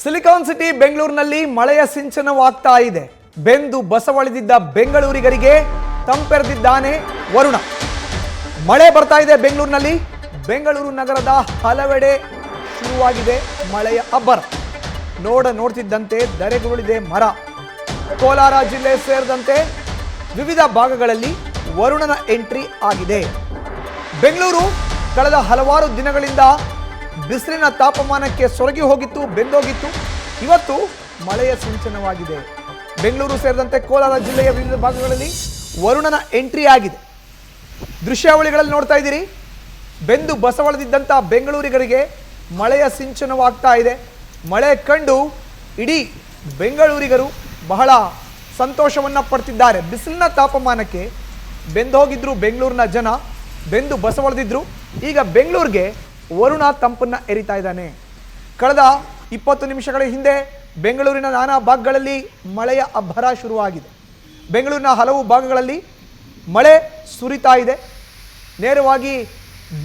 Silicon city ಬೆಂಗಳೂರಿನಲ್ಲಿ ಮಳೆಯ ಸಿಂಚನವಾಗ್ತಾ ಇದೆ. ಬೆಂದು ಬಸವಳಿದಿದ್ದ ಬೆಂಗಳೂರಿಗರಿಗೆ ತಂಪೆರೆದಿದ್ದಾನೆ ವರುಣ. ಮಳೆ ಬರ್ತಾ ಇದೆ ಬೆಂಗಳೂರಿನಲ್ಲಿ. ಬೆಂಗಳೂರು ನಗರದ ಹಲವೆಡೆ ಶುರುವಾಗಿದೆ ಮಳೆಯ ಅಬ್ಬರ. ನೋಡ್ತಿದ್ದಂತೆ ಧರೆಗುರುಳಿದೆ ಮರ. ಕೋಲಾರ ಜಿಲ್ಲೆ ಸೇರಿದಂತೆ ವಿವಿಧ ಭಾಗಗಳಲ್ಲಿ ವರುಣನ ಎಂಟ್ರಿ ಆಗಿದೆ. ಬೆಂಗಳೂರು ಕಳೆದ ಹಲವಾರು ದಿನಗಳಿಂದ ಬಿಸಿಲಿನ ತಾಪಮಾನಕ್ಕೆ ಸೊರಗಿ ಹೋಗಿತ್ತು, ಬೆಂದೋಗಿತ್ತು. ಇವತ್ತು ಮಳೆಯ ಸಿಂಚನವಾಗಿದೆ. ಬೆಂಗಳೂರು ಸೇರಿದಂತೆ ಕೋಲಾರ ಜಿಲ್ಲೆಯ ವಿವಿಧ ಭಾಗಗಳಲ್ಲಿ ವರುಣನ ಎಂಟ್ರಿ ಆಗಿದೆ. ದೃಶ್ಯಾವಳಿಗಳಲ್ಲಿ ನೋಡ್ತಾ ಇದ್ದೀರಿ. ಬೆಂದು ಬಸವಳಿದಿದ್ದಂಥ ಬೆಂಗಳೂರಿಗರಿಗೆ ಮಳೆಯ ಸಿಂಚನವಾಗ್ತಾ ಇದೆ. ಮಳೆ ಕಂಡು ಇಡೀ ಬೆಂಗಳೂರಿಗರು ಬಹಳ ಸಂತೋಷವನ್ನು ಪಡ್ತಿದ್ದಾರೆ. ಬಿಸಿಲಿನ ತಾಪಮಾನಕ್ಕೆ ಬೆಂದೋಗಿದ್ರು ಬೆಂಗಳೂರಿನ ಜನ, ಬೆಂದು ಬಸವಳಿದಿದ್ರು. ಈಗ ಬೆಂಗಳೂರಿಗೆ ವರುಣ ತಂಪನ್ನು ಎರಿತಾ ಇದ್ದಾನೆ. ಕಳೆದ 20 ನಿಮಿಷಗಳ ಹಿಂದೆ ಬೆಂಗಳೂರಿನ ನಾನಾ ಭಾಗಗಳಲ್ಲಿ ಮಳೆಯ ಅಬ್ಬರ ಶುರುವಾಗಿದೆ. ಬೆಂಗಳೂರಿನ ಹಲವು ಭಾಗಗಳಲ್ಲಿ ಮಳೆ ಸುರಿತಾ ಇದೆ. ನೇರವಾಗಿ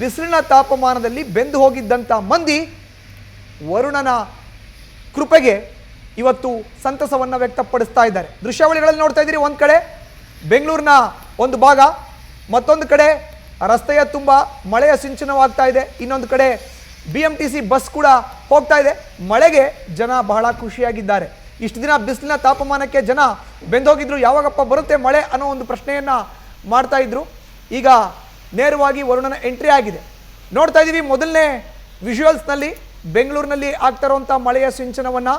ಬಿಸಿಲಿನ ತಾಪಮಾನದಲ್ಲಿ ಬೆಂದು ಹೋಗಿದ್ದಂಥ ಮಂದಿ ವರುಣನ ಕೃಪೆಗೆ ಇವತ್ತು ಸಂತಸವನ್ನು ವ್ಯಕ್ತಪಡಿಸ್ತಾ ಇದ್ದಾರೆ. ದೃಶ್ಯಾವಳಿಗಳಲ್ಲಿ ನೋಡ್ತಾ ಇದ್ದೀರಿ. ಒಂದು ಕಡೆ ಬೆಂಗಳೂರಿನ ಒಂದು ಭಾಗ, ಮತ್ತೊಂದು ಕಡೆ ರಸ್ತೆಯ ತುಂಬ ಮಳೆಯ ಸಿಂಚನವಾಗ್ತಾ ಇದೆ. ಇನ್ನೊಂದು ಕಡೆ BMTC ಬಸ್ ಕೂಡ ಹೋಗ್ತಾ ಇದೆ. ಮಳೆಗೆ ಜನ ಬಹಳ ಖುಷಿಯಾಗಿದ್ದಾರೆ. ಇಷ್ಟು ದಿನ ಬಿಸಿಲಿನ ತಾಪಮಾನಕ್ಕೆ ಜನ ಬೆಂದೋಗಿದ್ರು, ಯಾವಾಗಪ್ಪ ಬರುತ್ತೆ ಮಳೆ ಅನ್ನೋ ಒಂದು ಪ್ರಶ್ನೆಯನ್ನು ಮಾಡ್ತಾ ಇದ್ರು. ಈಗ ನೇರವಾಗಿ ವರುಣನ ಎಂಟ್ರಿ ಆಗಿದೆ. ನೋಡ್ತಾ ಇದ್ದೀವಿ ಮೊದಲನೇ ವಿಜುವಲ್ಸ್ನಲ್ಲಿ ಬೆಂಗಳೂರಿನಲ್ಲಿ ಆಗ್ತಾ ಇರುವಂಥ ಮಳೆಯ ಸಿಂಚನವನ್ನು.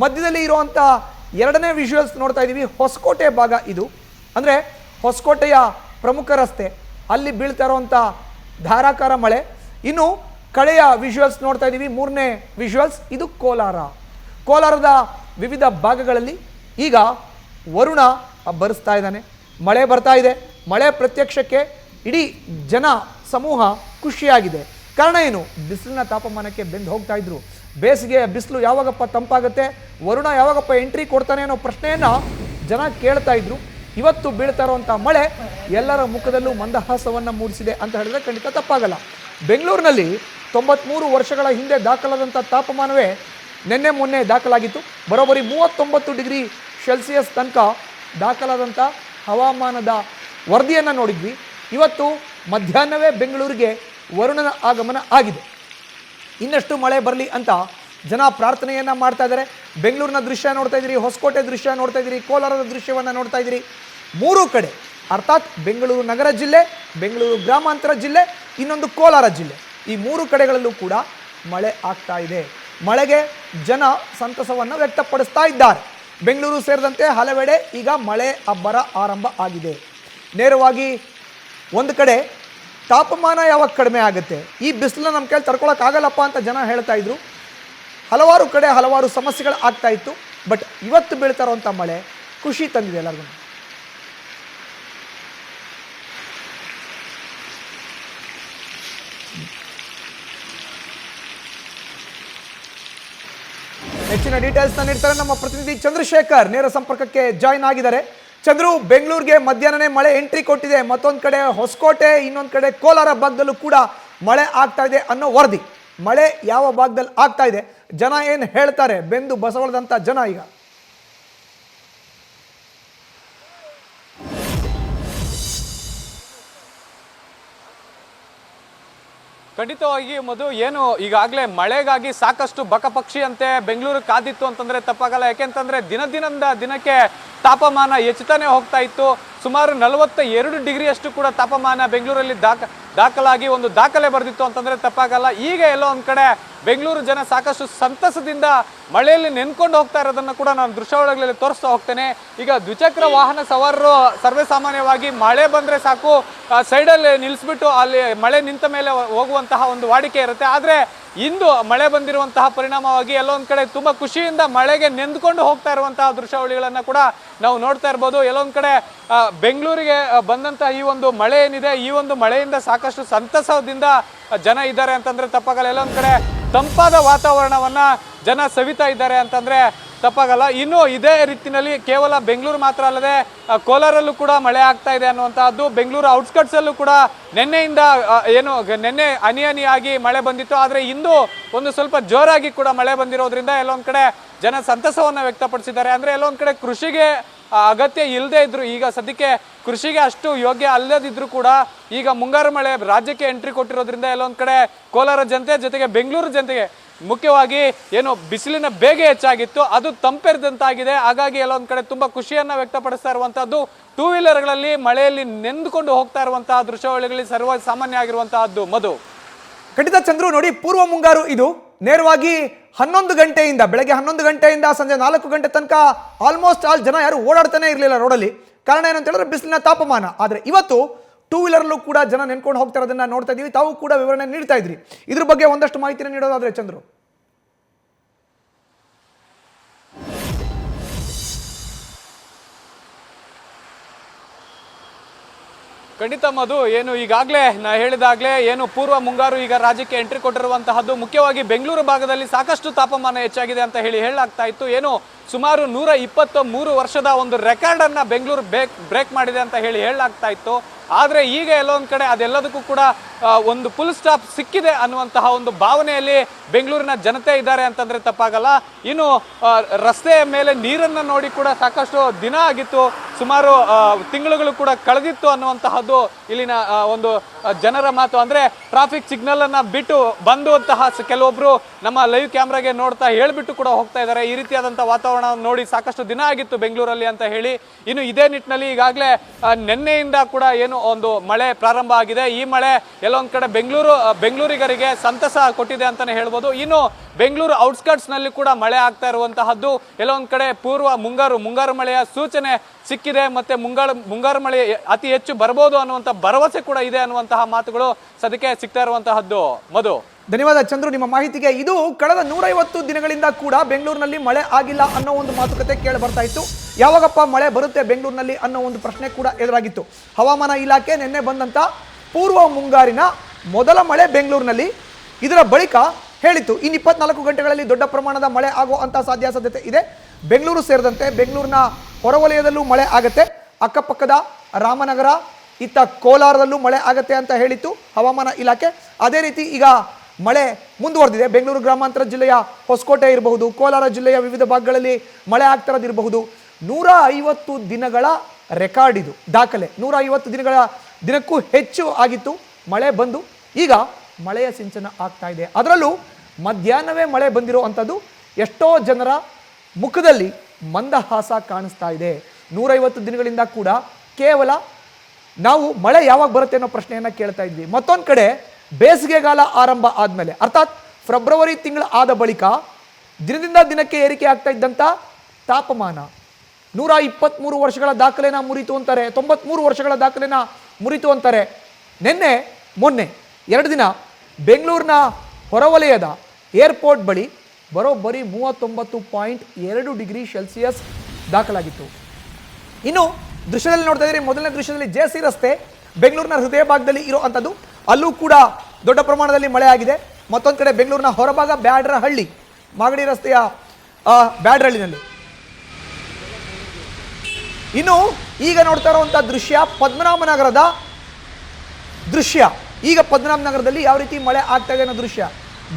ಮಧ್ಯದಲ್ಲಿ ಇರುವಂಥ ಎರಡನೇ ವಿಜುವಲ್ಸ್ ನೋಡ್ತಾ ಇದ್ದೀವಿ. ಹೊಸಕೋಟೆ ಭಾಗ ಇದು. ಅಂದರೆ ಹೊಸಕೋಟೆಯ ಪ್ರಮುಖ ರಸ್ತೆ, ಅಲ್ಲಿ ಬೀಳ್ತಾ ಇರುವಂಥ ಧಾರಾಕಾರ ಮಳೆ. ಇನ್ನು ಕಡೆಯ ವಿಜುವಲ್ಸ್ ನೋಡ್ತಾ ಇದ್ದೀವಿ, ಮೂರನೇ ವಿಜುವಲ್ಸ್. ಇದು ಕೋಲಾರದ ವಿವಿಧ ಭಾಗಗಳಲ್ಲಿ ಈಗ ವರುಣ ಬರಿಸ್ತಾ ಇದ್ದಾನೆ. ಮಳೆ ಬರ್ತಾ ಇದೆ. ಮಳೆ ಪ್ರತ್ಯಕ್ಷಕ್ಕೆ ಇಡೀ ಜನ ಸಮೂಹ ಖುಷಿಯಾಗಿದೆ. ಕಾರಣ ಏನು? ಬಿಸಿಲಿನ ತಾಪಮಾನಕ್ಕೆ ಬೆಂದು ಹೋಗ್ತಾ ಇದ್ರು. ಬೇಸಿಗೆ ಬಿಸಿಲು ಯಾವಾಗಪ್ಪ ತಂಪಾಗುತ್ತೆ, ವರುಣ ಯಾವಾಗಪ್ಪ ಎಂಟ್ರಿ ಕೊಡ್ತಾನೆ ಅನ್ನೋ ಪ್ರಶ್ನೆಯನ್ನು ಜನ ಕೇಳ್ತಾ ಇದ್ರು. ಇವತ್ತು ಬೀಳ್ತಾ ಇರುವಂಥ ಮಳೆ ಎಲ್ಲರ ಮುಖದಲ್ಲೂ ಮಂದಹಾಸವನ್ನು ಮೂಡಿಸಿದೆ ಅಂತ ಹೇಳಿದ್ರೆ ಖಂಡಿತ ತಪ್ಪಾಗಲ್ಲ. ಬೆಂಗಳೂರಿನಲ್ಲಿ 93 ವರ್ಷಗಳ ಹಿಂದೆ ದಾಖಲಾದಂಥ ತಾಪಮಾನವೇ ನಿನ್ನೆ ಮೊನ್ನೆ ದಾಖಲಾಗಿತ್ತು. ಬರೋಬ್ಬರಿ 39 ಡಿಗ್ರಿ ಸೆಲ್ಸಿಯಸ್ ತನಕ ದಾಖಲಾದಂಥ ಹವಾಮಾನದ ವರದಿಯನ್ನು ನೋಡಿದ್ವಿ. ಇವತ್ತು ಮಧ್ಯಾಹ್ನವೇ ಬೆಂಗಳೂರಿಗೆ ವರುಣನ ಆಗಮನ ಆಗಿದೆ. ಇನ್ನಷ್ಟು ಮಳೆ ಬರಲಿ ಅಂತ ಜನ ಪ್ರಾರ್ಥನೆಯನ್ನು ಮಾಡ್ತಾ ಇದ್ದಾರೆ. ಬೆಂಗಳೂರಿನ ದೃಶ್ಯ ನೋಡ್ತಾ ಇದ್ದೀರಿ, ಹೊಸಕೋಟೆ ದೃಶ್ಯ ನೋಡ್ತಾ ಇದ್ದೀರಿ, ಕೋಲಾರದ ದೃಶ್ಯವನ್ನು ನೋಡ್ತಾ ಇದ್ದೀರಿ. ಮೂರೂ ಕಡೆ, ಅರ್ಥಾತ್ ಬೆಂಗಳೂರು ನಗರ ಜಿಲ್ಲೆ, ಬೆಂಗಳೂರು ಗ್ರಾಮಾಂತರ ಜಿಲ್ಲೆ, ಇನ್ನೊಂದು ಕೋಲಾರ ಜಿಲ್ಲೆ, ಈ ಮೂರು ಕಡೆಗಳಲ್ಲೂ ಕೂಡ ಮಳೆ ಆಗ್ತಾ ಇದೆ. ಮಳೆಗೆ ಜನ ಸಂತಸವನ್ನು ವ್ಯಕ್ತಪಡಿಸ್ತಾ ಇದ್ದಾರೆ. ಬೆಂಗಳೂರು ಸೇರಿದಂತೆ ಹಲವೆಡೆ ಈಗ ಮಳೆ ಅಬ್ಬರ ಆರಂಭ ಆಗಿದೆ. ನೇರವಾಗಿ ಒಂದು ಕಡೆ ತಾಪಮಾನ ಯಾವಾಗ ಕಡಿಮೆ ಆಗುತ್ತೆ, ಈ ಬಿಸಿಲನ್ನ ನಮ್ಮ ಕೈಲಿ ತಡ್ಕೊಳಕ್ಕಾಗಲ್ಲಪ್ಪ ಅಂತ ಜನ ಹೇಳ್ತಾ ಇದ್ರು. ಹಲವಾರು ಕಡೆ ಹಲವಾರು ಸಮಸ್ಯೆಗಳು ಆಗ್ತಾ ಇತ್ತು. ಬಟ್ ಇವತ್ತು ಬೀಳ್ತಾ ಇರುವಂಥ ಮಳೆ ಖುಷಿ ತಂದಿದೆ ಎಲ್ಲರಿಗೂ. ಹೆಚ್ಚಿನ ಡೀಟೇಲ್ಸ್ನ ನೀಡ್ತಾರೆ ನಮ್ಮ ಪ್ರತಿನಿಧಿ ಚಂದ್ರಶೇಖರ್. ನೇರ ಸಂಪರ್ಕಕ್ಕೆ ಜಾಯ್ನ್ ಆಗಿದ್ದಾರೆ. ಚಂದ್ರು, ಬೆಂಗಳೂರಿಗೆ ಮಧ್ಯಾಹ್ನನೇ ಮಳೆ ಎಂಟ್ರಿ ಕೊಟ್ಟಿದೆ. ಮತ್ತೊಂದು ಕಡೆ ಹೊಸಕೋಟೆ, ಇನ್ನೊಂದು ಕಡೆ ಕೋಲಾರ ಭಾಗದಲ್ಲೂ ಕೂಡ ಮಳೆ ಆಗ್ತಾ ಇದೆ ಅನ್ನೋ ವರದಿ. ಮಳೆ ಯಾವ ಭಾಗದಲ್ಲಿ ಆಗ್ತಾ ಇದೆ, ಜನ ಏನು ಹೇಳ್ತಾರೆ, ಬೆಂದು ಬಸವಳದಂಥ ಜನ ಈಗ? ಖಂಡಿತವಾಗಿ ಮಧು, ಏನು ಈಗಾಗಲೇ ಮಳೆಗಾಗಿ ಸಾಕಷ್ಟು ಬಕಪಕ್ಷಿ ಅಂತೆ ಬೆಂಗಳೂರು ಕಾದಿತ್ತು ಅಂತಂದ್ರೆ ತಪ್ಪಾಗಲ್ಲ. ಯಾಕೆಂತಂದ್ರೆ ದಿನಕ್ಕೆ ತಾಪಮಾನ ಹೆಚ್ಚುತ್ತಾನೆ ಹೋಗ್ತಾ ಇತ್ತು. ಸುಮಾರು 42 ಡಿಗ್ರಿಯಷ್ಟು ಕೂಡ ತಾಪಮಾನ ಬೆಂಗಳೂರಲ್ಲಿ ದಾಖಲಾಗಿ ಒಂದು ದಾಖಲೆ ಬರೆದಿತ್ತು ಅಂತಂದ್ರೆ ತಪ್ಪಾಗಲ್ಲ. ಈಗ ಎಲ್ಲೋ ಒಂದು ಕಡೆ ಬೆಂಗಳೂರು ಜನ ಸಾಕಷ್ಟು ಸಂತಸದಿಂದ ಮಳೆಯಲ್ಲಿ ನೆನ್ಕೊಂಡು ಹೋಗ್ತಾ ಇರೋದನ್ನು ಕೂಡ ನಾನು ದೃಶ್ಯಾವಳಿಗಳಲ್ಲಿ ತೋರಿಸ್ತಾ ಹೋಗ್ತೇನೆ. ಈಗ ದ್ವಿಚಕ್ರ ವಾಹನ ಸವಾರರು ಸರ್ವೇ ಸಾಮಾನ್ಯವಾಗಿ ಮಳೆ ಬಂದರೆ ಸಾಕು ಸೈಡಲ್ಲಿ ನಿಲ್ಲಿಸ್ಬಿಟ್ಟು ಅಲ್ಲಿ ಮಳೆ ನಿಂತ ಮೇಲೆ ಹೋಗುವಂತಹ ಒಂದು ವಾಡಿಕೆ ಇರುತ್ತೆ. ಆದರೆ ಇಂದು ಮಳೆ ಬಂದಿರುವಂತಹ ಪರಿಣಾಮವಾಗಿ ಎಲ್ಲೊಂದು ಕಡೆ ತುಂಬ ಖುಷಿಯಿಂದ ಮಳೆಗೆ ನೆಂದ್ಕೊಂಡು ಹೋಗ್ತಾ ಇರುವಂತಹ ದೃಶ್ಯಾವಳಿಗಳನ್ನು ಕೂಡ ನಾವು ನೋಡ್ತಾ ಇರ್ಬೋದು. ಎಲ್ಲೊಂದು ಕಡೆ ಬೆಂಗಳೂರಿಗೆ ಬಂದಂತಹ ಈ ಒಂದು ಮಳೆ ಏನಿದೆ, ಈ ಒಂದು ಮಳೆಯಿಂದ ಸಾಕಷ್ಟು ಸಂತಸದಿಂದ ಜನ ಇದ್ದಾರೆ ಅಂತಂದ್ರೆ ತಪ್ಪಾಗಲ್ಲ. ಎಲ್ಲೊಂದು ಕಡೆ ತಂಪಾದ ವಾತಾವರಣವನ್ನ ಜನ ಸವಿತಾ ಇದ್ದಾರೆ ಅಂತಂದ್ರೆ ತಪ್ಪಾಗಲ್ಲ. ಇನ್ನು ಇದೇ ರೀತಿಯಲ್ಲಿ ಕೇವಲ ಬೆಂಗಳೂರು ಮಾತ್ರ ಅಲ್ಲದೆ ಕೋಲಾರಲ್ಲೂ ಕೂಡ ಮಳೆ ಆಗ್ತಾ ಇದೆ ಅನ್ನುವಂತಹದ್ದು. ಬೆಂಗಳೂರು ಔಟ್ಸ್ಕಟ್ಸ್ ಅಲ್ಲೂ ಕೂಡ ನಿನ್ನೆಯಿಂದ ನಿನ್ನೆ ಹನಿಯಾಗಿ ಮಳೆ ಬಂದಿತ್ತು. ಆದ್ರೆ ಇಂದು ಒಂದು ಸ್ವಲ್ಪ ಜೋರಾಗಿ ಕೂಡ ಮಳೆ ಬಂದಿರೋದ್ರಿಂದ ಎಲ್ಲೊಂದ್ ಕಡೆ ಜನ ಸಂತಸವನ್ನ ವ್ಯಕ್ತಪಡಿಸಿದ್ದಾರೆ. ಅಂದ್ರೆ ಎಲ್ಲೊಂದ್ ಕಡೆ ಕೃಷಿಗೆ ಅಗತ್ಯ ಇಲ್ಲದೆ ಇದ್ರು, ಈಗ ಸದ್ಯಕ್ಕೆ ಕೃಷಿಗೆ ಅಷ್ಟು ಯೋಗ್ಯ ಅಲ್ಲದಿದ್ರು ಕೂಡ ಈಗ ಮುಂಗಾರು ಮಳೆ ರಾಜ್ಯಕ್ಕೆ ಎಂಟ್ರಿ ಕೊಟ್ಟಿರೋದ್ರಿಂದ ಎಲ್ಲೊಂದ್ ಕಡೆ ಕೋಲಾರ ಜನತೆ ಜೊತೆಗೆ ಬೆಂಗಳೂರು ಜನತೆಗೆ ಮುಖ್ಯವಾಗಿ ಬಿಸಿಲಿನ ಬೇಗೆ ಹೆಚ್ಚಾಗಿತ್ತು, ಅದು ತಂಪೆರೆದಂತಾಗಿದೆ. ಹಾಗಾಗಿ ಎಲ್ಲೊಂದ್ ಕಡೆ ತುಂಬಾ ಖುಷಿಯನ್ನ ವ್ಯಕ್ತಪಡಿಸ್ತಾ ಇರುವಂತಹದ್ದು. ಟೂ ವೀಲರ್ಗಳಲ್ಲಿ ಮಳೆಯಲ್ಲಿ ನೆಂದುಕೊಂಡು ಹೋಗ್ತಾ ಇರುವಂತಹ ದೃಶ್ಯಾವಳಿಗಳಲ್ಲಿ ಸರ್ವ ಸಾಮಾನ್ಯ ಆಗಿರುವಂತಹದ್ದು. ಮಧು, ಖಂಡಿತ ಚಂದ್ರು, ನೋಡಿ ಪೂರ್ವ ಮುಂಗಾರು ಇದು ನೇರವಾಗಿ 11 ಗಂಟೆಯಿಂದ ಬೆಳಗ್ಗೆ 11 ಗಂಟೆಯಿಂದ ಸಂಜೆ 4 ಗಂಟೆ ತನಕ ಆಲ್ಮೋಸ್ಟ್ ಆಲ್ ಜನ ಯಾರು ಓಡಾಡ್ತಾನೆ ಇರಲಿಲ್ಲ ರೋಡಲ್ಲಿ. ಕಾರಣ ಏನಂತ ಹೇಳಿದ್ರೆ ಬಿಸಿಲಿನ ತಾಪಮಾನ. ಆದರೆ ಇವತ್ತು ಟೂ ವೀಲರ್ಲ್ಲೂ ಕೂಡ ಜನ ನೆನ್ಕೊಂಡು ಹೋಗ್ತಾ ಇರೋದನ್ನ ನೋಡ್ತಾ ಇದೀವಿ. ತಾವು ಕೂಡ ವಿವರಣೆ ನೀಡ್ತಾ ಇದ್ರಿ. ಇದ್ರ ಬಗ್ಗೆ ಒಂದಷ್ಟು ಮಾಹಿತಿನ ನೀಡೋದಾದ್ರೆ ಚಂದ್ರು. ಖಂಡಿತ ಮಧು, ಈಗಾಗಲೇ ನಾ ಹೇಳಿದಾಗಲೇ ಪೂರ್ವ ಮುಂಗಾರು ಈಗ ರಾಜ್ಯಕ್ಕೆ ಎಂಟ್ರಿ ಕೊಟ್ಟಿರುವಂತಹದ್ದು. ಮುಖ್ಯವಾಗಿ ಬೆಂಗಳೂರು ಭಾಗದಲ್ಲಿ ಸಾಕಷ್ಟು ತಾಪಮಾನ ಹೆಚ್ಚಾಗಿದೆ ಅಂತ ಹೇಳಲಾಗ್ತಾ ಇತ್ತು. ಸುಮಾರು 123 ವರ್ಷದ ಒಂದು ರೆಕಾರ್ಡ್ ಅನ್ನ ಬೆಂಗಳೂರು ಬ್ರೇಕ್ ಮಾಡಿದೆ ಅಂತ ಹೇಳಲಾಗ್ತಾ ಇತ್ತು. ಆದ್ರೆ ಈಗ ಎಲ್ಲೊಂದ್ ಕಡೆ ಅದೆಲ್ಲದಕ್ಕೂ ಕೂಡ ಒಂದು ಫುಲ್ ಸ್ಟಾಪ್ ಸಿಕ್ಕಿದೆ ಅನ್ನುವಂತಹ ಒಂದು ಭಾವನೆಯಲ್ಲಿ ಬೆಂಗಳೂರಿನ ಜನತೆ ಇದ್ದಾರೆ ಅಂತಂದ್ರೆ ತಪ್ಪಾಗಲ್ಲ. ಇನ್ನು ರಸ್ತೆಯ ಮೇಲೆ ನೀರನ್ನ ನೋಡಿ ಕೂಡ ಸಾಕಷ್ಟು ದಿನ ಆಗಿತ್ತು, ಸುಮಾರು ತಿಂಗಳುಗಳು ಕೂಡ ಕಳೆದಿತ್ತು ಅನ್ನುವಂತಹದ್ದು ಇಲ್ಲಿನ ಒಂದು ಜನರ ಮಾತು. ಅಂದ್ರೆ ಟ್ರಾಫಿಕ್ ಸಿಗ್ನಲ್ ಅನ್ನ ಬಿಟ್ಟು ಬಂದುವಂತಹ ಕೆಲವೊಬ್ರು ನಮ್ಮ ಲೈವ್ ಕ್ಯಾಮ್ರಾಗೆ ನೋಡ್ತಾ ಹೇಳ್ಬಿಟ್ಟು ಕೂಡ ಹೋಗ್ತಾ ಇದ್ದಾರೆ. ಈ ರೀತಿಯಾದಂತಹ ವಾತಾವರಣ ನೋಡಿ ಸಾಕಷ್ಟು ದಿನ ಆಗಿತ್ತು ಬೆಂಗಳೂರಲ್ಲಿ ಅಂತ ಹೇಳಿ. ಇನ್ನು ಇದೇ ನಿಟ್ಟಿನಲ್ಲಿ ಈಗಾಗಲೇ ನಿನ್ನೆಯಿಂದ ಕೂಡ ಒಂದು ಮಳೆ ಪ್ರಾರಂಭ ಆಗಿದೆ. ಈ ಮಳೆ ಎಲ್ಲೊಂದ್ ಕಡೆ ಬೆಂಗಳೂರಿಗರಿಗೆ ಸಂತಸ ಕೊಟ್ಟಿದೆ ಅಂತಾನೆ ಹೇಳ್ಬೋದು. ಇನ್ನು ಬೆಂಗಳೂರು ಔಟ್ಸ್ಕಟ್ಸ್ ನಲ್ಲಿ ಕೂಡ ಮಳೆ ಆಗ್ತಾ ಇರುವಂತಹದ್ದು. ಎಲ್ಲೊಂದ್ ಕಡೆ ಪೂರ್ವ ಮುಂಗಾರು ಮಳೆಯ ಸೂಚನೆ ಸಿಕ್ಕಿದೆ. ಮತ್ತೆ ಮುಂಗಾರು ಮಳೆ ಅತಿ ಹೆಚ್ಚು ಬರಬಹುದು ಅನ್ನುವಂತ ಭರವಸೆ ಕೂಡ ಇದೆ ಅನ್ನುವಂತಹ ಮಾತುಗಳು ಸದ್ಯಕ್ಕೆ ಸಿಗ್ತಾ ಇರುವಂತಹದ್ದು. ಮಧು, ಧನ್ಯವಾದ ಚಂದ್ರು ನಿಮ್ಮ ಮಾಹಿತಿಗೆ. ಇದು ಕಳೆದ 150 ದಿನಗಳಿಂದ ಕೂಡ ಬೆಂಗಳೂರಿನಲ್ಲಿ ಮಳೆ ಆಗಿಲ್ಲ ಅನ್ನೋ ಒಂದು ಮಾತುಕತೆ ಕೇಳಿ ಬರ್ತಾ ಇತ್ತು. ಯಾವಾಗಪ್ಪ ಮಳೆ ಬರುತ್ತೆ ಬೆಂಗಳೂರಿನಲ್ಲಿ ಅನ್ನೋ ಒಂದು ಪ್ರಶ್ನೆ ಕೂಡ ಎದುರಾಗಿತ್ತು. ಹವಾಮಾನ ಇಲಾಖೆ ನಿನ್ನೆ ಬಂದಂತ ಪೂರ್ವ ಮುಂಗಾರಿನ ಮೊದಲ ಮಳೆ ಬೆಂಗಳೂರಿನಲ್ಲಿ, ಇದರ ಬಳಿಕ ಹೇಳಿತ್ತು ಇನ್ನು 24 ಗಂಟೆಗಳಲ್ಲಿ ದೊಡ್ಡ ಪ್ರಮಾಣದ ಮಳೆ ಆಗುವಂತ ಸಾಧ್ಯತೆ ಇದೆ. ಬೆಂಗಳೂರು ಸೇರಿದಂತೆ ಬೆಂಗಳೂರಿನ ಹೊರವಲಯದಲ್ಲೂ ಮಳೆ ಆಗತ್ತೆ, ಅಕ್ಕಪಕ್ಕದ ರಾಮನಗರ ಇತ್ತ ಕೋಲಾರದಲ್ಲೂ ಮಳೆ ಆಗತ್ತೆ ಅಂತ ಹೇಳಿತ್ತು ಹವಾಮಾನ ಇಲಾಖೆ. ಅದೇ ರೀತಿ ಈಗ ಮಳೆ ಮುಂದುವರೆದಿದೆ. ಬೆಂಗಳೂರು ಗ್ರಾಮಾಂತರ ಜಿಲ್ಲೆಯ ಹೊಸಕೋಟೆ ಇರಬಹುದು, ಕೋಲಾರ ಜಿಲ್ಲೆಯ ವಿವಿಧ ಭಾಗಗಳಲ್ಲಿ ಮಳೆ ಆಗ್ತಿರೋದಿರಬಹುದು. 150 ದಿನಗಳ ರೆಕಾರ್ಡ್ ಇದು, ದಾಖಲೆ. 150 ದಿನಕ್ಕೂ ಹೆಚ್ಚು ಆಗಿತ್ತು ಮಳೆ ಬಂದು. ಈಗ ಮಳೆಯ ಸಿಂಚನ ಆಗ್ತಾ ಇದೆ. ಅದರಲ್ಲೂ ಮಧ್ಯಾಹ್ನವೇ ಮಳೆ ಬಂದಿರೋ ಅಂಥದ್ದು ಎಷ್ಟೋ ಜನರ ಮುಖದಲ್ಲಿ ಮಂದಹಾಸ ಕಾಣಿಸ್ತಾ ಇದೆ. 150 ದಿನಗಳಿಂದ ಕೂಡ ಕೇವಲ ನಾವು ಮಳೆ ಯಾವಾಗ ಬರುತ್ತೆ ಅನ್ನೋ ಪ್ರಶ್ನೆಯನ್ನು ಕೇಳ್ತಾ ಇದ್ವಿ. ಮತ್ತೊಂದು ಕಡೆ ಬೇಸಿಗೆಗಾಲ ಆರಂಭ ಆದಮೇಲೆ, ಅರ್ಥಾತ್ ಫೆಬ್ರವರಿ ತಿಂಗಳು ಆದ ಬಳಿಕ ದಿನದಿಂದ ದಿನಕ್ಕೆ ಏರಿಕೆ ಆಗ್ತಾ ಇದ್ದಂಥ ತಾಪಮಾನ 123 ವರ್ಷಗಳ ದಾಖಲೆನ ಮುರಿತು ಅಂತಾರೆ, 93 ವರ್ಷಗಳ ದಾಖಲೆನ ಮುರಿತು ಅಂತಾರೆ. ಮೊನ್ನೆ 2 ದಿನ ಬೆಂಗಳೂರಿನ ಹೊರವಲಯದ ಏರ್ಪೋರ್ಟ್ ಬಳಿ ಬರೋಬ್ಬರಿ 39.2 ಡಿಗ್ರಿ ಸೆಲ್ಸಿಯಸ್ ದಾಖಲಾಗಿತ್ತು. ಇನ್ನು ದೃಶ್ಯದಲ್ಲಿ ನೋಡ್ತಾ ಇದ್ದೀರಿ, ಮೊದಲನೇ ದೃಶ್ಯದಲ್ಲಿ JC ರಸ್ತೆ ಬೆಂಗಳೂರಿನ ಹೃದಯ ಭಾಗದಲ್ಲಿ ಇರೋ ಅಂಥದ್ದು, ಅಲ್ಲೂ ಕೂಡ ದೊಡ್ಡ ಪ್ರಮಾಣದಲ್ಲಿ ಮಳೆ ಆಗಿದೆ. ಮತ್ತೊಂದು ಕಡೆ ಬೆಂಗಳೂರಿನ ಹೊರಭಾಗ ಬ್ಯಾಡ್ರಹಳ್ಳಿ, ಮಾಗಡಿ ರಸ್ತೆಯ ಬ್ಯಾಡ್ರಹಳ್ಳಿನಲ್ಲಿ. ಇನ್ನು ಈಗ ನೋಡ್ತಾ ಇರುವಂಥ ದೃಶ್ಯ ಪದ್ಮನಾಭನಗರದ ದೃಶ್ಯ. ಈಗ ಪದ್ಮನಾಭನಗರದಲ್ಲಿ ಯಾವ ರೀತಿ ಮಳೆ ಆಗ್ತಾ ಇದೆ ಅನ್ನೋ ದೃಶ್ಯ.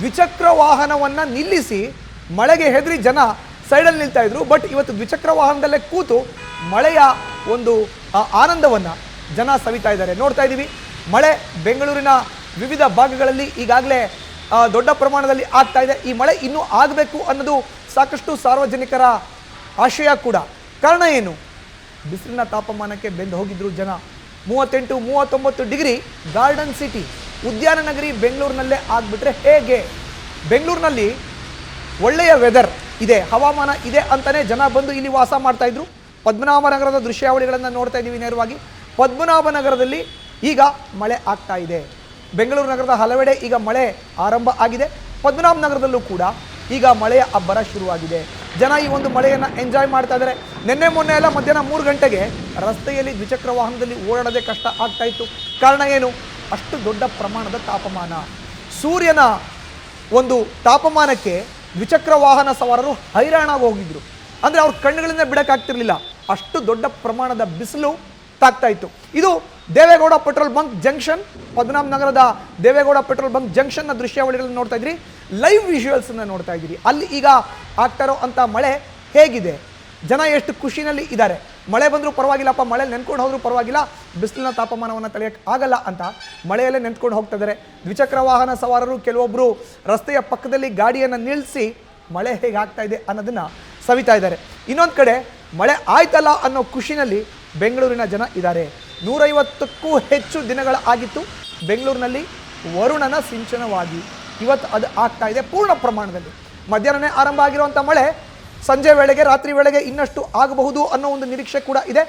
ದ್ವಿಚಕ್ರ ವಾಹನವನ್ನು ನಿಲ್ಲಿಸಿ ಮಳೆಗೆ ಹೆದರಿ ಜನ ಸೈಡಲ್ಲಿ ನಿಲ್ತಾ ಇದ್ರು. ಬಟ್ ಇವತ್ತು ದ್ವಿಚಕ್ರ ವಾಹನದಲ್ಲೇ ಕೂತು ಮಳೆಯ ಒಂದು ಆನಂದವನ್ನು ಜನ ಸವಿತಾ ಇದ್ದಾರೆ. ನೋಡ್ತಾ ಇದ್ದೀವಿ ಮಳೆ ಬೆಂಗಳೂರಿನ ವಿವಿಧ ಭಾಗಗಳಲ್ಲಿ ಈಗಾಗಲೇ ದೊಡ್ಡ ಪ್ರಮಾಣದಲ್ಲಿ ಆಗ್ತಾ ಇದೆ. ಈ ಮಳೆ ಇನ್ನೂ ಆಗಬೇಕು ಅನ್ನೋದು ಸಾಕಷ್ಟು ಸಾರ್ವಜನಿಕರ ಆಶಯ ಕೂಡ. ಕಾರಣ ಏನು? ಬಿಸಿಲಿನ ತಾಪಮಾನಕ್ಕೆ ಬೆಂದು ಹೋಗಿದ್ರು ಜನ. 38-39 ಡಿಗ್ರಿ ಗಾರ್ಡನ್ ಸಿಟಿ, ಉದ್ಯಾನ ನಗರಿ ಬೆಂಗಳೂರಿನಲ್ಲೇ ಆಗಿಬಿಟ್ರೆ ಹೇಗೆ? ಬೆಂಗಳೂರಿನಲ್ಲಿ ಒಳ್ಳೆಯ ವೆದರ್ ಇದೆ, ಹವಾಮಾನ ಇದೆ ಅಂತಲೇ ಜನ ಬಂದು ಇಲ್ಲಿ ವಾಸ ಮಾಡ್ತಾ ಇದ್ರು. ಪದ್ಮನಾಭನಗರದ ದೃಶ್ಯಾವಳಿಗಳನ್ನು ನೋಡ್ತಾ ಇದ್ದೀವಿ ನೇರವಾಗಿ. ಪದ್ಮನಾಭನಗರದಲ್ಲಿ ಈಗ ಮಳೆ ಆಗ್ತಾ ಇದೆ. ಬೆಂಗಳೂರು ನಗರದ ಹಲವೆಡೆ ಈಗ ಮಳೆ ಆರಂಭ ಆಗಿದೆ. ಪದ್ಮನಾಭನಗರದಲ್ಲೂ ಕೂಡ ಈಗ ಮಳೆಯ ಅಬ್ಬರ ಶುರುವಾಗಿದೆ. ಜನ ಈ ಒಂದು ಮಳೆಯನ್ನು ಎಂಜಾಯ್ ಮಾಡ್ತಾ ಇದ್ದಾರೆ. ಮೊನ್ನೆ ಎಲ್ಲ ಮಧ್ಯಾಹ್ನ 3 ಗಂಟೆಗೆ ರಸ್ತೆಯಲ್ಲಿ ದ್ವಿಚಕ್ರ ವಾಹನದಲ್ಲಿ ಓಡಾಡೋದೇ ಕಷ್ಟ ಆಗ್ತಾ ಇತ್ತು. ಕಾರಣ ಏನು? ಅಷ್ಟು ದೊಡ್ಡ ಪ್ರಮಾಣದ ತಾಪಮಾನ. ಸೂರ್ಯನ ಒಂದು ತಾಪಮಾನಕ್ಕೆ ದ್ವಿಚಕ್ರ ವಾಹನ ಸವಾರರು ಹೈರಾಣಾಗಿ ಹೋಗಿದ್ರು. ಅಂದರೆ ಅವ್ರ ಕಣ್ಣುಗಳಿಂದ ಬಿಡಕ್ಕಾಗ್ತಿರ್ಲಿಲ್ಲ, ಅಷ್ಟು ದೊಡ್ಡ ಪ್ರಮಾಣದ ಬಿಸಿಲು ತಾಗ್ತಾ ಇತ್ತು. ಇದು Deve Gowda petrol bunk junction, Padmanabha ನಗರದ ದೇವೇಗೌಡ ಪೆಟ್ರೋಲ್ ಬಂಕ್ ಜಂಕ್ಷನ್ನ ದೃಶ್ಯಾವಳಿಗಳನ್ನು ನೋಡ್ತಾ ಇದ್ರಿ, ಲೈವ್ ವಿಜುವಲ್ಸನ್ನು ನೋಡ್ತಾ ಇದ್ದೀರಿ. ಅಲ್ಲಿ ಈಗ ಆಗ್ತಾ ಇರೋ ಅಂಥ ಮಳೆ ಹೇಗಿದೆ, ಜನ ಎಷ್ಟು ಖುಷಿನಲ್ಲಿ ಇದ್ದಾರೆ. ಮಳೆ ಬಂದರೂ ಪರವಾಗಿಲ್ಲಪ್ಪ, ಮಳೆಯಲ್ಲಿ ನೆನ್ಕೊಂಡು ಹೋದ್ರೂ ಪರವಾಗಿಲ್ಲ, ಬಿಸಿಲಿನ ತಾಪಮಾನವನ್ನು ತಡೆಯೋಕ್ಕೆ ಆಗಲ್ಲ ಅಂತ ಮಳೆಯಲ್ಲೇ ನೆನ್ಕೊಂಡು ಹೋಗ್ತಾ ಇದ್ದಾರೆ. ದ್ವಿಚಕ್ರ ವಾಹನ ಸವಾರರು ಕೆಲವೊಬ್ಬರು ರಸ್ತೆಯ ಪಕ್ಕದಲ್ಲಿ ಗಾಡಿಯನ್ನು ನಿಲ್ಲಿಸಿ ಮಳೆ ಹೇಗೆ ಆಗ್ತಾ ಇದೆ ಅನ್ನೋದನ್ನು ಸವಿತಾ ಇದ್ದಾರೆ. ಇನ್ನೊಂದು ಕಡೆ ಮಳೆ ಆಯ್ತಲ್ಲ ಅನ್ನೋ ಖುಷಿನಲ್ಲಿ ಬೆಂಗಳೂರಿನ ಜನ ಇದ್ದಾರೆ. 150ಕ್ಕೂ ಹೆಚ್ಚು ದಿನಗಳ ಆಗಿತ್ತು ಬೆಂಗಳೂರಿನಲ್ಲಿ ವರುಣನ ಸಿಂಚನವಾಗಿ. ಇವತ್ತು ಅದು ಆಗ್ತಾ ಇದೆ ಪೂರ್ಣ ಪ್ರಮಾಣದಲ್ಲಿ. ಮಧ್ಯಾಹ್ನನೇ ಆರಂಭ ಆಗಿರುವಂಥ ಮಳೆ ಸಂಜೆ ವೇಳೆಗೆ, ರಾತ್ರಿ ವೇಳೆಗೆ ಇನ್ನಷ್ಟು ಆಗಬಹುದು ಅನ್ನೋ ಒಂದು ನಿರೀಕ್ಷೆ ಕೂಡ ಇದೆ.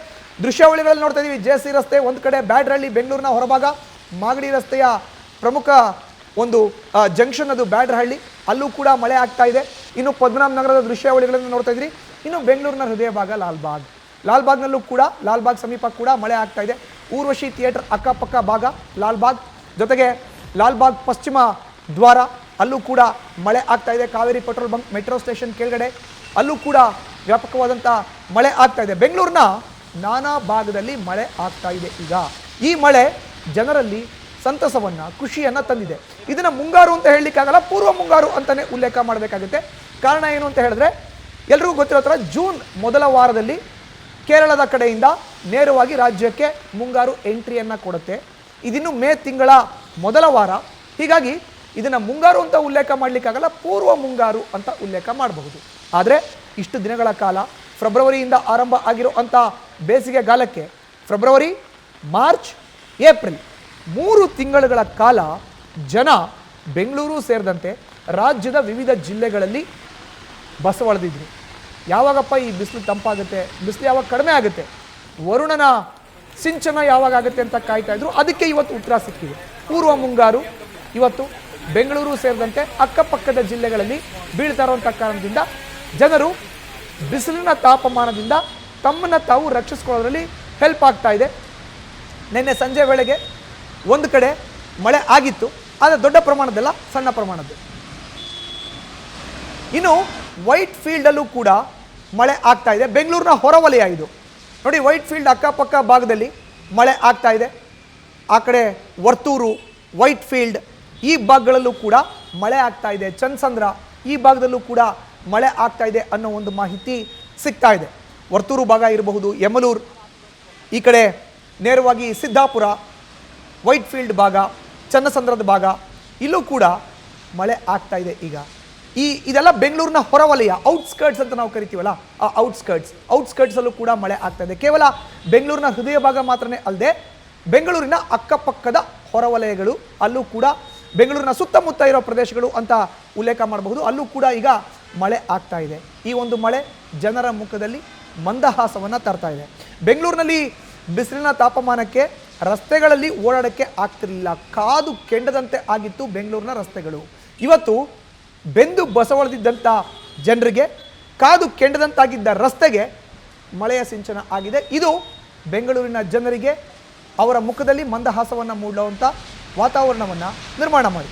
ದೃಶ್ಯಾವಳಿಗಳಲ್ಲಿ ನೋಡ್ತಾ ಇದ್ದೀವಿ, ಜೆ ಸಿ ರಸ್ತೆ ಒಂದು ಕಡೆ, ಬ್ಯಾಡ್ರಹಳ್ಳಿ ಬೆಂಗಳೂರಿನ ಹೊರಭಾಗ, ಮಾಗಡಿ ರಸ್ತೆಯ ಪ್ರಮುಖ ಒಂದು ಜಂಕ್ಷನ್ ಅದು ಬ್ಯಾಡ್ರಹಳ್ಳಿ, ಅಲ್ಲೂ ಕೂಡ ಮಳೆ ಆಗ್ತಾ ಇದೆ. ಇನ್ನು ಪದ್ಮನಾಭ ನಗರದ ದೃಶ್ಯಾವಳಿಗಳನ್ನು ನೋಡ್ತಾ ಇದ್ರಿ. ಇನ್ನು ಬೆಂಗಳೂರಿನ ಹೃದಯ ಭಾಗ ಲಾಲ್ಬಾಗ್ನಲ್ಲೂ ಕೂಡ, ಲಾಲ್ಬಾಗ್ ಸಮೀಪ ಕೂಡ ಮಳೆ ಆಗ್ತಾ ಇದೆ. ಊರ್ವಶಿ ಥಿಯೇಟರ್ ಅಕ್ಕಪಕ್ಕ ಭಾಗ ಲಾಲ್ಬಾಗ್, ಜೊತೆಗೆ ಲಾಲ್ಬಾಗ್ ಪಶ್ಚಿಮ ದ್ವಾರ, ಅಲ್ಲೂ ಕೂಡ ಮಳೆ ಆಗ್ತಾ ಇದೆ. Kaveri petrol bunk metro station ಕೆಳಗಡೆ ಅಲ್ಲೂ ಕೂಡ ವ್ಯಾಪಕವಾದಂಥ ಮಳೆ ಆಗ್ತಾ ಇದೆ. ಬೆಂಗಳೂರಿನ ನಾನಾ ಭಾಗದಲ್ಲಿ ಮಳೆ ಆಗ್ತಾ ಇದೆ. ಈಗ ಈ ಮಳೆ ಜನರಲ್ಲಿ ಸಂತಸವನ್ನು, ಖುಷಿಯನ್ನು ತಂದಿದೆ. ಇದನ್ನು ಮುಂಗಾರು ಅಂತ ಹೇಳಲಿಕ್ಕಾಗಲ್ಲ, ಪೂರ್ವ ಮುಂಗಾರು ಅಂತಲೇ ಉಲ್ಲೇಖ ಮಾಡಬೇಕಾಗುತ್ತೆ. ಕಾರಣ ಏನು ಅಂತ ಹೇಳಿದ್ರೆ, ಎಲ್ರಿಗೂ ಗೊತ್ತಿರೋ ಥರ ಜೂನ್ ಮೊದಲ ವಾರದಲ್ಲಿ ಕೇರಳದ ಕಡೆಯಿಂದ ನೇರವಾಗಿ ರಾಜ್ಯಕ್ಕೆ ಮುಂಗಾರು ಎಂಟ್ರಿಯನ್ನು ಕೊಡುತ್ತೆ. ಇದಿನ್ನು ಮೇ ತಿಂಗಳ ಮೊದಲ ವಾರ, ಹೀಗಾಗಿ ಇದನ್ನು ಮುಂಗಾರು ಅಂತ ಉಲ್ಲೇಖ ಮಾಡಲಿಕ್ಕಾಗಲ್ಲ, ಪೂರ್ವ ಮುಂಗಾರು ಅಂತ ಉಲ್ಲೇಖ ಮಾಡಬಹುದು. ಆದರೆ ಇಷ್ಟು ದಿನಗಳ ಕಾಲ ಫೆಬ್ರವರಿಯಿಂದ ಆರಂಭ ಆಗಿರೋ ಅಂಥ ಬೇಸಿಗೆಗಾಲಕ್ಕೆ ಫೆಬ್ರವರಿ, ಮಾರ್ಚ್, ಏಪ್ರಿಲ್ 3 ತಿಂಗಳುಗಳ ಕಾಲ ಜನ ಬೆಂಗಳೂರು ಸೇರಿದಂತೆ ರಾಜ್ಯದ ವಿವಿಧ ಜಿಲ್ಲೆಗಳಲ್ಲಿ ಬಸವಳಿದಿದ್ರು. ಯಾವಾಗಪ್ಪ ಈ ಬಿಸಿಲು ತಂಪಾಗುತ್ತೆ, ಬಿಸಿಲು ಯಾವಾಗ ಕಡಿಮೆ ಆಗುತ್ತೆ, ವರುಣನ ಸಿಂಚನ ಯಾವಾಗ ಆಗುತ್ತೆ ಅಂತ ಕಾಯ್ತಾ ಇದ್ರು. ಅದಕ್ಕೆ ಇವತ್ತು ಉತ್ತರ ಸಿಕ್ಕಿದೆ. ಪೂರ್ವ ಮುಂಗಾರು ಇವತ್ತು ಬೆಂಗಳೂರು ಸೇರಿದಂತೆ ಅಕ್ಕಪಕ್ಕದ ಜಿಲ್ಲೆಗಳಲ್ಲಿ ಬೀಳ್ತಾ ಇರುವಂಥ ಕಾರಣದಿಂದ ಜನರು ಬಿಸಿಲಿನ ತಾಪಮಾನದಿಂದ ತಮ್ಮನ್ನು ತಾವು ರಕ್ಷಿಸ್ಕೊಳ್ಳೋದ್ರಲ್ಲಿ ಹೆಲ್ಪ್ ಆಗ್ತಾ ಇದೆ. ನಿನ್ನೆ ಸಂಜೆ ವೇಳೆಗೆ ಒಂದು ಕಡೆ ಮಳೆ ಆಗಿತ್ತು, ಆದರೆ ದೊಡ್ಡ ಪ್ರಮಾಣದಲ್ಲ, ಸಣ್ಣ ಪ್ರಮಾಣದ್ದು. ಇನ್ನು ವೈಟ್ ಫೀಲ್ಡಲ್ಲೂ ಕೂಡ ಮಳೆ ಆಗ್ತಾ ಇದೆ. ಬೆಂಗಳೂರಿನ ಹೊರವಲಯ ಇದು ನೋಡಿ, ವೈಟ್ ಫೀಲ್ಡ್ ಅಕ್ಕಪಕ್ಕ ಭಾಗದಲ್ಲಿ ಮಳೆ ಆಗ್ತಾ ಇದೆ. ಆ ಕಡೆ ವರ್ತೂರು, ವೈಟ್ ಫೀಲ್ಡ್ ಈ ಭಾಗಗಳಲ್ಲೂ ಕೂಡ ಮಳೆ ಆಗ್ತಾ ಇದೆ. ಚನ್ನಸಂದ್ರ ಈ ಭಾಗದಲ್ಲೂ ಕೂಡ ಮಳೆ ಆಗ್ತಾ ಇದೆ ಅನ್ನೋ ಒಂದು ಮಾಹಿತಿ ಸಿಗ್ತಾ ಇದೆ. ವರ್ತೂರು ಭಾಗ ಇರಬಹುದು, ಯಮಲೂರು, ಈ ಕಡೆ ನೇರವಾಗಿ ಸಿದ್ದಾಪುರ, ವೈಟ್ ಫೀಲ್ಡ್ ಭಾಗ, ಚನ್ನಸಂದ್ರದ ಭಾಗ, ಇಲ್ಲೂ ಕೂಡ ಮಳೆ ಆಗ್ತಾ ಇದೆ. ಈಗ ಇದೆಲ್ಲ ಬೆಂಗಳೂರಿನ ಹೊರವಲಯ, ಔಟ್ಸ್ಕರ್ಟ್ಸ್ ಅಂತ ನಾವು ಕರಿತೀವಲ್ಲ, ಆ ಔಟ್ಸ್ಕರ್ಟ್ಸಲ್ಲೂ ಕೂಡ ಮಳೆ ಆಗ್ತಾ ಇದೆ. ಕೇವಲ ಬೆಂಗಳೂರಿನ ಹೃದಯ ಭಾಗ ಮಾತ್ರನೇ ಅಲ್ಲದೆ ಬೆಂಗಳೂರಿನ ಅಕ್ಕಪಕ್ಕದ ಹೊರವಲಯಗಳು, ಅಲ್ಲೂ ಕೂಡ ಬೆಂಗಳೂರಿನ ಸುತ್ತಮುತ್ತ ಇರೋ ಪ್ರದೇಶಗಳು ಅಂತ ಉಲ್ಲೇಖ ಮಾಡಬಹುದು, ಅಲ್ಲೂ ಕೂಡ ಈಗ ಮಳೆ ಆಗ್ತಾ ಇದೆ. ಈ ಒಂದು ಮಳೆ ಜನರ ಮುಖದಲ್ಲಿ ಮಂದಹಾಸವನ್ನು ತರ್ತಾ ಇದೆ. ಬೆಂಗಳೂರಿನಲ್ಲಿ ಬಿಸಿಲಿನ ತಾಪಮಾನಕ್ಕೆ ರಸ್ತೆಗಳಲ್ಲಿ ಓಡಾಡೋಕ್ಕೆ ಆಗ್ತಿರಲಿಲ್ಲ, ಕಾದು ಕೆಂಡದಂತೆ ಆಗಿತ್ತು ಬೆಂಗಳೂರಿನ ರಸ್ತೆಗಳು. ಇವತ್ತು ಬೆಂದು ಬಸವಳಿದಿದ್ದಂಥ ಜನರಿಗೆ ಕಾದು ಕೆಂಡದಂತಾಗಿದ್ದ ರಸ್ತೆಗೆ ಮಳೆಯ ಸಿಂಚನ ಆಗಿದೆ. ಇದು ಬೆಂಗಳೂರಿನ ಜನರಿಗೆ ಅವರ ಮುಖದಲ್ಲಿ ಮಂದಹಾಸವನ್ನು ಮೂಡುವಂಥ ವಾತಾವರಣವನ್ನು ನಿರ್ಮಾಣ ಮಾಡಿ.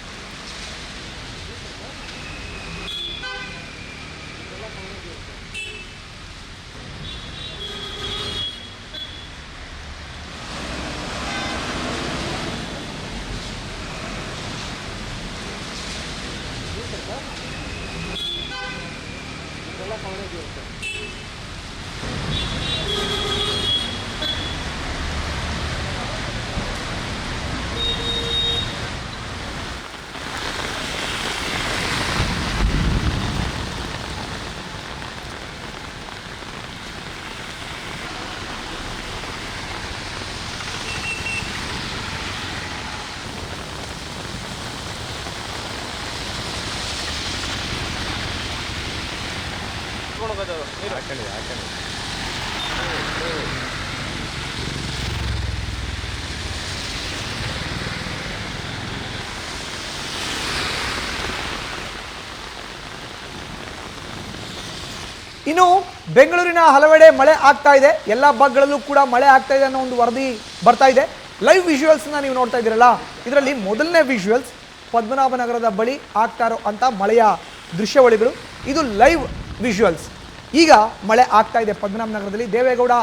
ಇನ್ನು ಬೆಂಗಳೂರಿನ ಹಲವೆಡೆ ಮಳೆ ಆಗ್ತಾ ಇದೆ, ಎಲ್ಲ ಭಾಗಗಳಲ್ಲೂ ಕೂಡ ಮಳೆ ಆಗ್ತಾ ಇದೆ ಅನ್ನೋ ಒಂದು ವರದಿ ಬರ್ತಾ ಇದೆ. ಲೈವ್ ವಿಜುವಲ್ಸ್ನ ನೀವು ನೋಡ್ತಾ ಇದ್ದೀರಲ್ಲ, ಇದರಲ್ಲಿ ಮೊದಲನೇ ವಿಜುವಲ್ಸ್ ಪದ್ಮನಾಭನಗರದ ಬಳಿ ಆಗ್ತಾ ಇರೋ ಅಂತ ಮಳೆಯ ದೃಶ್ಯಾವಳಿಗಳು, ಇದು ಲೈವ್ ವಿಜುವಲ್ಸ್. ಈಗ ಮಳೆ ಆಗ್ತಾ ಇದೆ ಪದ್ಮನಾಭನಗರದಲ್ಲಿ ದೇವೇಗೌಡ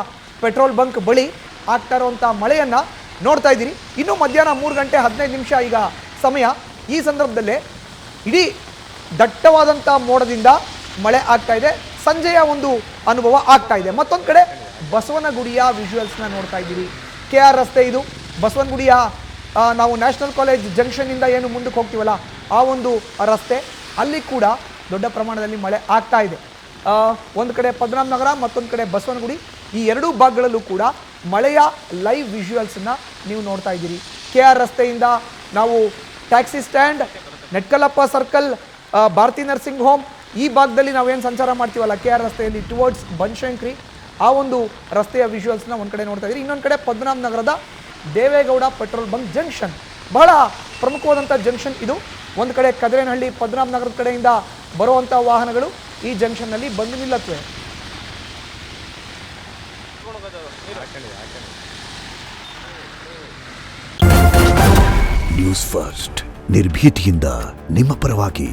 ಪೆಟ್ರೋಲ್ ಬಂಕ್ ಬಳಿ ಆಗ್ತಾ ಇರುವಂಥ ಮಳೆಯನ್ನು ನೋಡ್ತಾ ಇದ್ದೀರಿ. ಇನ್ನು ಮಧ್ಯಾಹ್ನ 3 ಗಂಟೆ 15 ನಿಮಿಷ ಈಗ ಸಮಯ. ಈ ಸಂದರ್ಭದಲ್ಲೇ ಇಡೀ ದಟ್ಟವಾದಂಥ ಮೋಡದಿಂದ ಮಳೆ ಆಗ್ತಾ ಇದೆ. ಸಂಜೆಯ ಒಂದು ಅನುಭವ ಆಗ್ತಾ ಇದೆ. ಮತ್ತೊಂದು ಕಡೆ ಬಸವನಗುಡಿಯ ವಿಜುವಲ್ಸ್ನ ನೋಡ್ತಾ ಇದ್ದೀರಿ. KR ರಸ್ತೆ ಇದು. ಬಸವನಗುಡಿಯ ನಾವು ನ್ಯಾಷನಲ್ ಕಾಲೇಜ್ ಜಂಕ್ಷನ್ನಿಂದ ಏನು ಮುಂದಕ್ಕೆ ಹೋಗ್ತೀವಲ್ಲ ಆ ಒಂದು ರಸ್ತೆ, ಅಲ್ಲಿ ಕೂಡ ದೊಡ್ಡ ಪ್ರಮಾಣದಲ್ಲಿ ಮಳೆ ಆಗ್ತಾ ಇದೆ. ಒಂದು ಕಡೆ ಪದ್ಮನಾಭನಗರ, ಮತ್ತೊಂದು ಕಡೆ ಬಸವನಗುಡಿ, ಈ ಎರಡೂ ಭಾಗಗಳಲ್ಲೂ ಕೂಡ ಮಳೆಯ ಲೈವ್ ವಿಜುವಲ್ಸನ್ನು ನೀವು ನೋಡ್ತಾ ಇದ್ದೀರಿ. KR ರಸ್ತೆಯಿಂದ ನಾವು taxi stand, Netkalappa circle, Bharati nursing home, ಈ ಭಾಗದಲ್ಲಿ ನಾವೇನು ಸಂಚಾರ ಮಾಡ್ತೀವಲ್ಲ KR ರಸ್ತೆಯಲ್ಲಿ ಟುವರ್ಡ್ಸ್ ಬನಶಂಕರಿ, ಆ ಒಂದು ರಸ್ತೆಯ ವಿಜುವಲ್ಸ್ನ ಒಂದು ಕಡೆ ನೋಡ್ತಾ ಇದ್ದೀರಿ. ಇನ್ನೊಂದು ಕಡೆ ಪದ್ಮನಾಭನಗರದ ದೇವೇಗೌಡ ಪೆಟ್ರೋಲ್ ಬಂಕ್ ಜಂಕ್ಷನ್, ಬಹಳ ಪ್ರಮುಖವಾದಂಥ ಜಂಕ್ಷನ್ ಇದು. ಒಂದು ಕಡೆ ಕದಿರೇನಹಳ್ಳಿ ಪದ್ಮನಾಭನಗರದ ಕಡೆಯಿಂದ ಬರುವಂಥ ವಾಹನಗಳು ಈ ಜಂಕ್ಷನ್ನಲ್ಲಿ ಬಂದು ನಿಲ್ಲುತ್ತವೆ. ನ್ಯೂಸ್ ಫಸ್ಟ್ ನಿರ್ಭೀತಿಯಿಂದ ನಿಮ್ಮ ಪರವಾಗಿ.